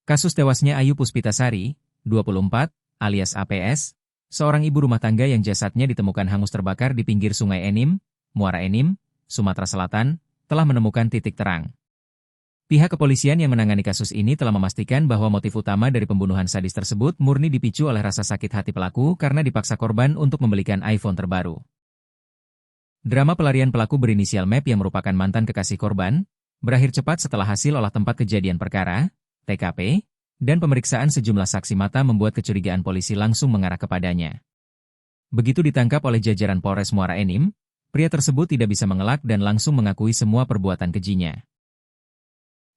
Kasus tewasnya Ayu Puspitasari, 24, alias APS, seorang ibu rumah tangga yang jasadnya ditemukan hangus terbakar di pinggir Sungai Enim, Muara Enim, Sumatera Selatan, telah menemukan titik terang. Pihak kepolisian yang menangani kasus ini telah memastikan bahwa motif utama dari pembunuhan sadis tersebut murni dipicu oleh rasa sakit hati pelaku karena dipaksa korban untuk membelikan iPhone terbaru. Drama pelarian pelaku berinisial MEP yang merupakan mantan kekasih korban, berakhir cepat setelah hasil olah tempat kejadian perkara, TKP, dan pemeriksaan sejumlah saksi mata membuat kecurigaan polisi langsung mengarah kepadanya. Begitu ditangkap oleh jajaran Polres Muara Enim, pria tersebut tidak bisa mengelak dan langsung mengakui semua perbuatan kejinya.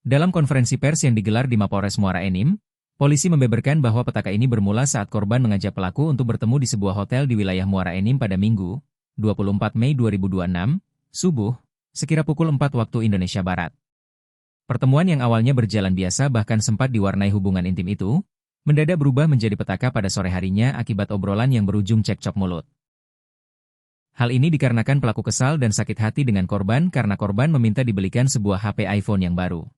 Dalam konferensi pers yang digelar di Mapolres Muara Enim, polisi membeberkan bahwa petaka ini bermula saat korban mengajak pelaku untuk bertemu di sebuah hotel di wilayah Muara Enim pada Minggu, 24 Mei 2026, subuh, sekira pukul 4 waktu Indonesia Barat. Pertemuan yang awalnya berjalan biasa bahkan sempat diwarnai hubungan intim itu, mendadak berubah menjadi petaka pada sore harinya akibat obrolan yang berujung cekcok mulut. Hal ini dikarenakan pelaku kesal dan sakit hati dengan korban karena korban meminta dibelikan sebuah HP iPhone yang baru.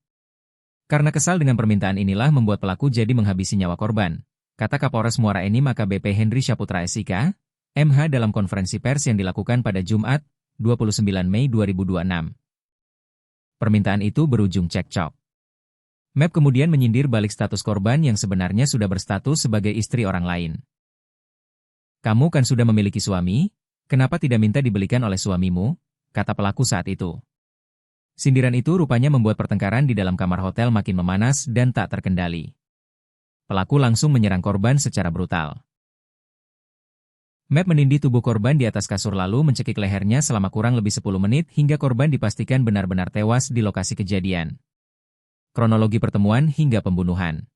Karena kesal dengan permintaan inilah membuat pelaku jadi menghabisi nyawa korban, kata Kapolres Muara Enim AKBP Henry Syaputra SIK, MH dalam konferensi pers yang dilakukan pada Jumat, 29 Mei 2026. Permintaan itu berujung cekcok. MEP kemudian menyindir balik status korban yang sebenarnya sudah berstatus sebagai istri orang lain. "Kamu kan sudah memiliki suami, kenapa tidak minta dibelikan oleh suamimu?" kata pelaku saat itu. Sindiran itu rupanya membuat pertengkaran di dalam kamar hotel makin memanas dan tak terkendali. Pelaku langsung menyerang korban secara brutal. MEP menindih tubuh korban di atas kasur lalu mencekik lehernya selama kurang lebih 10 menit hingga korban dipastikan benar-benar tewas di lokasi kejadian. Kronologi pertemuan hingga pembunuhan.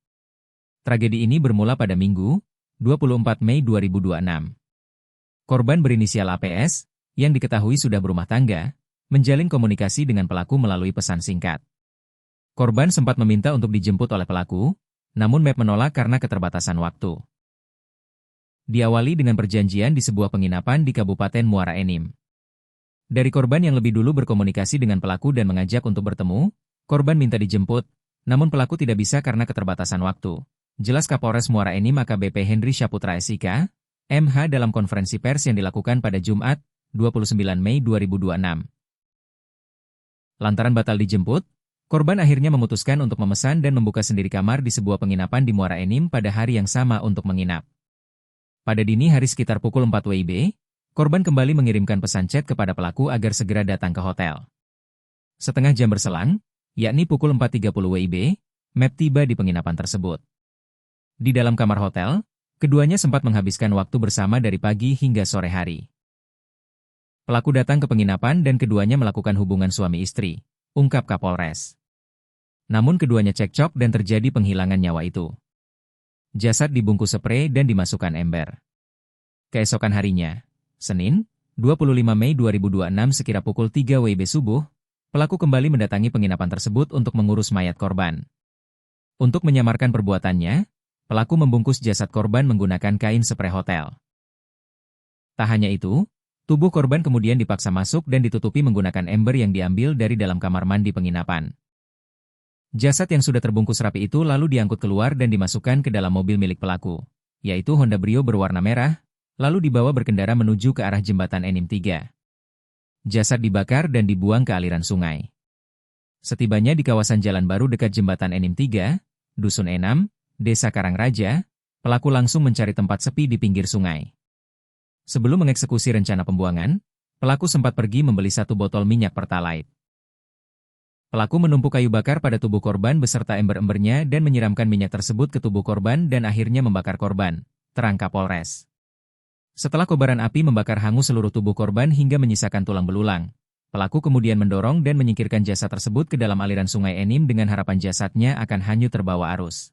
Tragedi ini bermula pada Minggu, 24 Mei 2026. Korban berinisial APS, yang diketahui sudah berumah tangga, menjalin komunikasi dengan pelaku melalui pesan singkat. Korban sempat meminta untuk dijemput oleh pelaku, namun MEP menolak karena keterbatasan waktu. Diawali dengan perjanjian di sebuah penginapan di Kabupaten Muara Enim. Dari korban yang lebih dulu berkomunikasi dengan pelaku dan mengajak untuk bertemu, korban minta dijemput, namun pelaku tidak bisa karena keterbatasan waktu. Jelas Kapolres Muara Enim AKBP Henry Syaputra SIK, MH dalam konferensi pers yang dilakukan pada Jumat, 29 Mei 2026. Lantaran batal dijemput, korban akhirnya memutuskan untuk memesan dan membuka sendiri kamar di sebuah penginapan di Muara Enim pada hari yang sama untuk menginap. Pada dini hari sekitar pukul 4 WIB, korban kembali mengirimkan pesan chat kepada pelaku agar segera datang ke hotel. Setengah jam berselang, yakni pukul 4.30 WIB, MEP tiba di penginapan tersebut. Di dalam kamar hotel, keduanya sempat menghabiskan waktu bersama dari pagi hingga sore hari. Pelaku datang ke penginapan dan keduanya melakukan hubungan suami istri, ungkap Kapolres. Namun keduanya cekcok dan terjadi penghilangan nyawa itu. Jasad dibungkus sprei dan dimasukkan ember. Keesokan harinya, Senin, 25 Mei 2026 sekira pukul 3 WIB subuh, pelaku kembali mendatangi penginapan tersebut untuk mengurus mayat korban. Untuk menyamarkan perbuatannya, pelaku membungkus jasad korban menggunakan kain sprei hotel. Tak hanya itu, tubuh korban kemudian dipaksa masuk dan ditutupi menggunakan ember yang diambil dari dalam kamar mandi penginapan. Jasad yang sudah terbungkus rapi itu lalu diangkut keluar dan dimasukkan ke dalam mobil milik pelaku, yaitu Honda Brio berwarna merah, lalu dibawa berkendara menuju ke arah jembatan Enim 3. Jasad dibakar dan dibuang ke aliran sungai. Setibanya di kawasan Jalan Baru dekat jembatan Enim 3, Dusun Enam, Desa Karangraja, pelaku langsung mencari tempat sepi di pinggir sungai. Sebelum mengeksekusi rencana pembuangan, pelaku sempat pergi membeli 1 botol minyak Pertalite. Pelaku menumpuk kayu bakar pada tubuh korban beserta ember-embernya dan menyiramkan minyak tersebut ke tubuh korban dan akhirnya membakar korban, terang Kapolres. Setelah kobaran api membakar hangus seluruh tubuh korban hingga menyisakan tulang belulang, pelaku kemudian mendorong dan menyingkirkan jasad tersebut ke dalam aliran sungai Enim dengan harapan jasadnya akan hanyut terbawa arus.